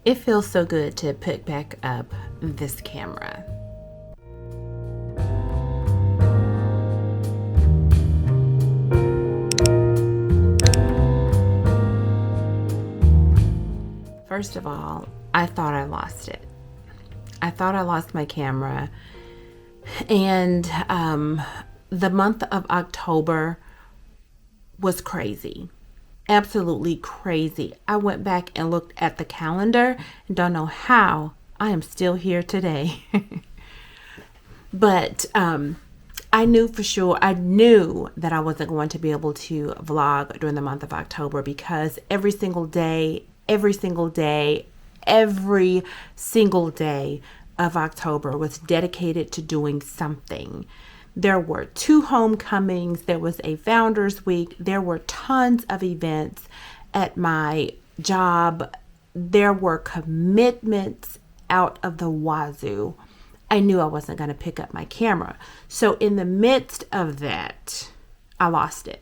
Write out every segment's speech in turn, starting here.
It feels so good to pick back up this camera. First of all, I thought I lost it. I thought I lost my camera. And the month of October was crazy. Absolutely crazy. I went back and looked at the calendar and don't know how I am still here today. But I knew for sure, I knew that I wasn't going to be able to vlog during the month of October because every single day of October was dedicated to doing something. There were 2 homecomings, there was a Founders Week, there were tons of events at my job, there were commitments out of the wazoo. I knew I wasn't going to pick up my camera. So in the midst of that, I lost it.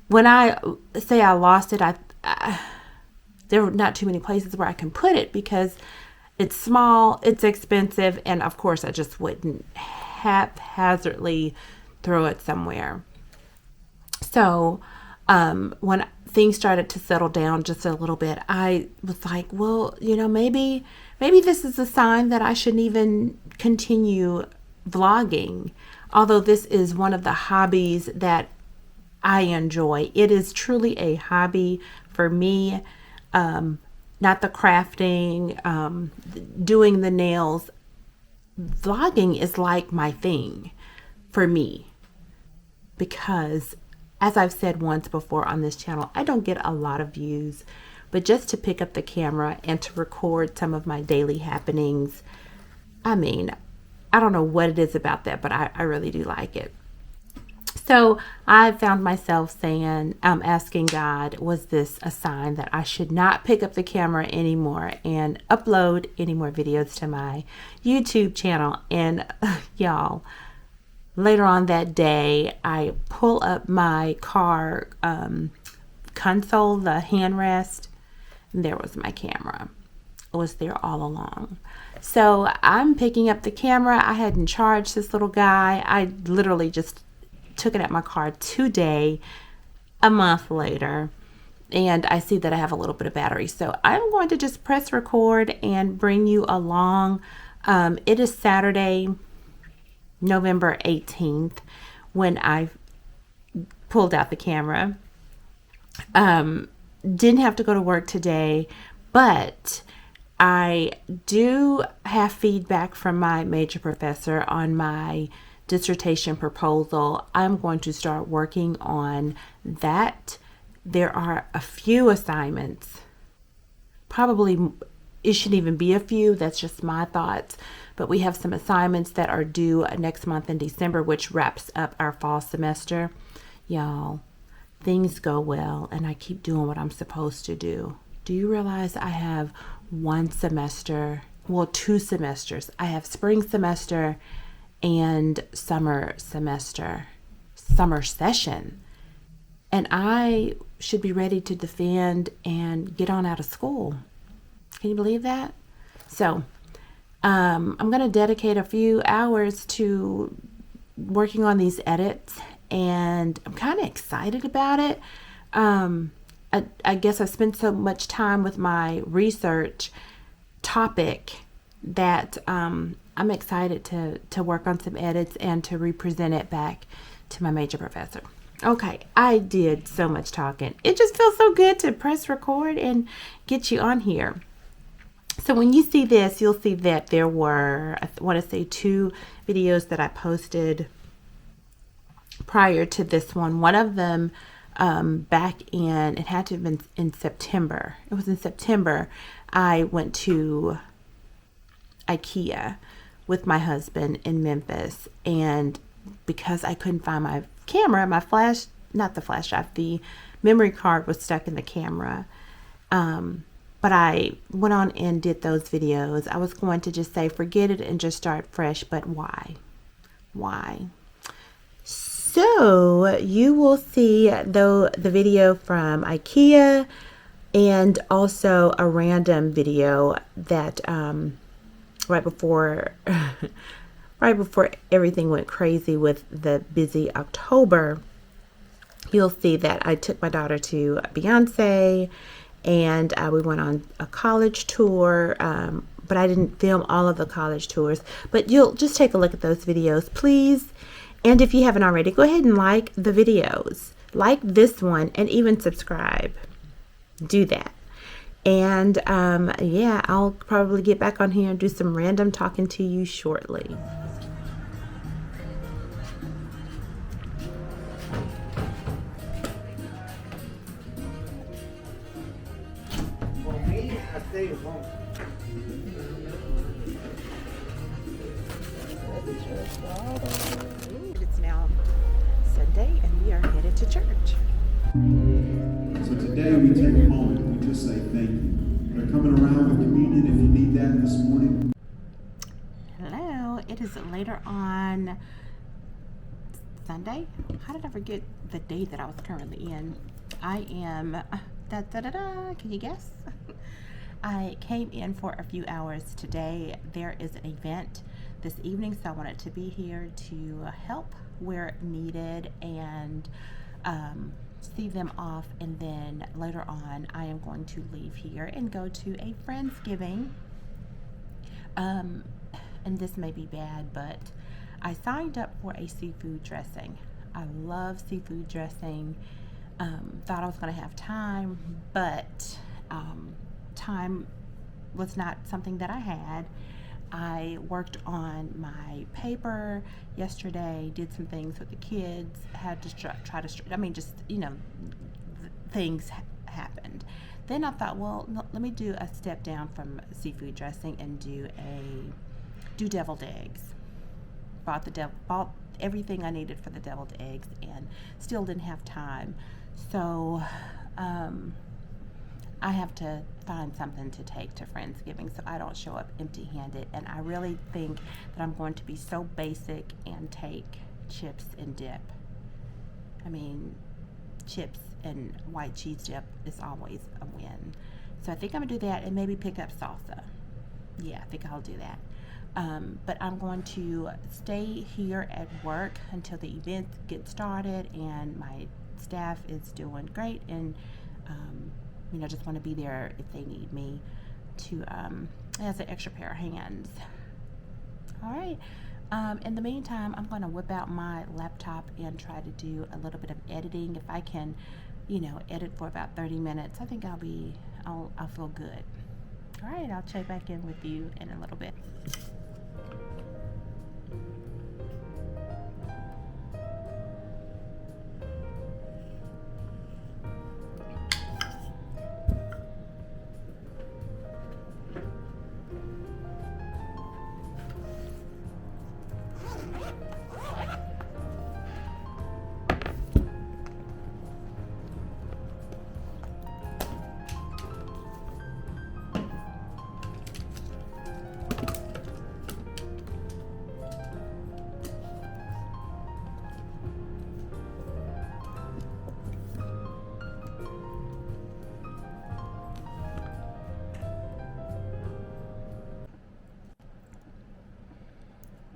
When I say I lost it, there were not too many places where I can put it because it's small, it's expensive, and of course I just wouldn't haphazardly throw it somewhere. So when things started to settle down just a little bit, I was like, well, maybe this is a sign that I shouldn't even continue vlogging. Although this is one of the hobbies that I enjoy. It is truly a hobby for me. Not the crafting, doing the nails. Vlogging is like my thing for me because, as I've said once before on this channel, I don't get a lot of views, but just to pick up the camera and to record some of my daily happenings, I don't know what it is about that, but I really do like it. So I found myself asking God, was this a sign that I should not pick up the camera anymore and upload any more videos to my YouTube channel? And y'all, later on that day, I pull up my car console, the handrest, and there was my camera. It was there all along. So I'm picking up the camera. I hadn't charged this little guy. I literally just took it at my car today, a month later, and I see that I have a little bit of battery. So I'm going to just press record and bring you along. It is Saturday, November 18th, when I pulled out the camera. Didn't have to go to work today, but I do have feedback from my major professor on my dissertation proposal. I'm going to start working on that. There are a few assignments. Probably it shouldn't even be a few. That's just my thoughts. But we have some assignments that are due next month in December, which wraps up our fall semester. Y'all, things go well and I keep doing what I'm supposed to do. Do you realize I have 2 semesters? I have spring semester and summer session, and I should be ready to defend and get on out of school. Can you believe that? So I'm going to dedicate a few hours to working on these edits, and I'm kind of excited about it. I guess I spent so much time with my research topic that I'm excited to work on some edits and to represent it back to my major professor. Okay, I did so much talking. It just feels so good to press record and get you on here. So when you see this, you'll see that there were, I want to say 2 videos that I posted prior to this one. One of them back in, it had to have been in September. It was in September. I went to IKEA with my husband in Memphis, and because I couldn't find my camera, the memory card was stuck in the camera. But I went on and did those videos. I was going to just say forget it and just start fresh, but why? So you will see though the video from IKEA And also a random video that right before right before everything went crazy with the busy October, you'll see that I took my daughter to Beyonce, and we went on a college tour, but I didn't film all of the college tours. But you'll just take a look at those videos, please. And if you haven't already, go ahead and like the videos. Like this one, and even subscribe. Do that. And yeah, I'll probably get back on here and do some random talking to you shortly. For me, I stay at home. It's now Sunday, and we are headed to church. So today we take a moment, we just say thank you. We're coming around with communion if you need that this morning. Hello, it is later on Sunday. How did I forget the day that I was currently in? I am, can you guess? I came in for a few hours today. There is an event this evening, so I wanted to be here to help where needed and see them off, and then later on I am going to leave here and go to a friendsgiving. And this may be bad, but I signed up for a seafood dressing. I love seafood dressing. Thought I was going to have time, but time was not something that I had. I worked on my paper yesterday, did some things with the kids, had to try to, just, things happened. Then I thought, well, no, let me do a step down from seafood dressing and do deviled eggs. Bought everything I needed for the deviled eggs and still didn't have time. So I have to find something to take to Friendsgiving so I don't show up empty-handed. And I really think that I'm going to be so basic and take chips and dip. I mean, chips and white cheese dip is always a win. So I think I'm going to do that and maybe pick up salsa. Yeah, I think I'll do that. But I'm going to stay here at work until the event gets started, and my staff is doing great, and just want to be there if they need me to as an extra pair of hands. All right. In the meantime, I'm going to whip out my laptop and try to do a little bit of editing. If I can, edit for about 30 minutes, I think I'll feel good. All right, I'll check back in with you in a little bit.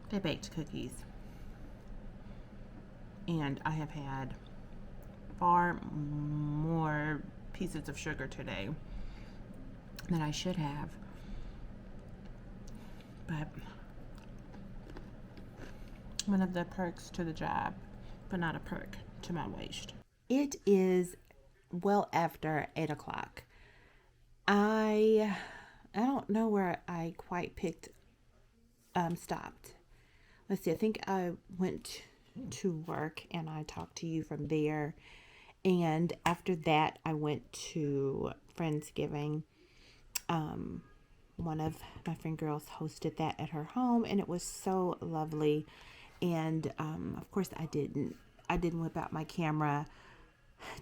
They baked cookies, and I have had far more pieces of sugar today than I should have, but one of the perks to the job, but not a perk to my waist. It is well after 8 o'clock. I don't know where I quite stopped. Let's see, I think I went to work and I talked to you from there. And after that, I went to Friendsgiving. One of my friend girls hosted that at her home, and it was so lovely. And of course, I didn't whip out my camera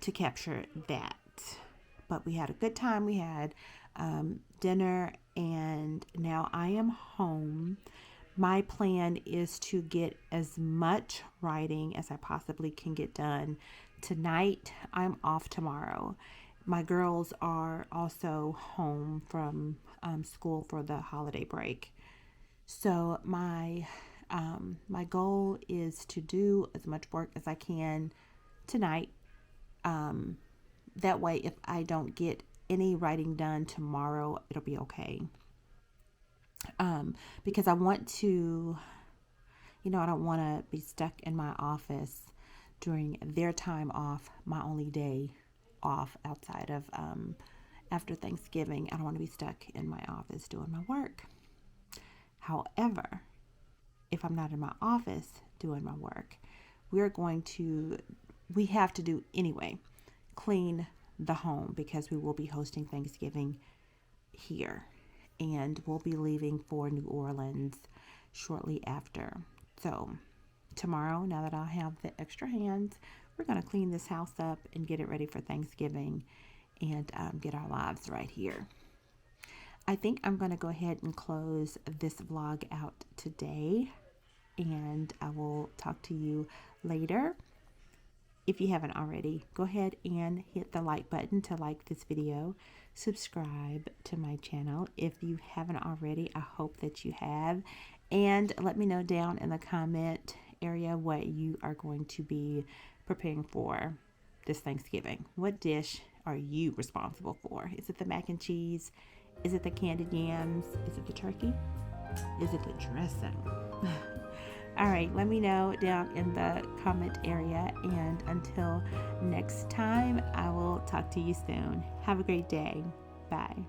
to capture that. But we had a good time. We had dinner, and now I am home. My plan is to get as much writing as I possibly can get done tonight. I'm off tomorrow. my girls are also home from school for the holiday break. So my goal is to do as much work as I can tonight. That way, if I don't get any writing done tomorrow, it'll be okay. Because I want to, I don't want to be stuck in my office during their time off, my only day off outside of after Thanksgiving. I don't want to be stuck in my office doing my work. However, if I'm not in my office doing my work, we have to do anyway, clean the home, because we will be hosting Thanksgiving here, and we'll be leaving for New Orleans shortly after. So tomorrow, now that I have the extra hands, we're going to clean this house up and get it ready for Thanksgiving, and get our lives right here. I think I'm going to go ahead and close this vlog out today, and I will talk to you later. If you haven't already, go ahead and hit the like button to like this video. Subscribe to my channel if you haven't already. I hope that you have. And let me know down in the comment area what you are going to be preparing for this Thanksgiving. What dish are you responsible for? Is it the mac and cheese? Is it the candied yams? Is it the turkey? Is it the dressing? All right, let me know down in the comment area. And until next time, I will talk to you soon. Have a great day. Bye.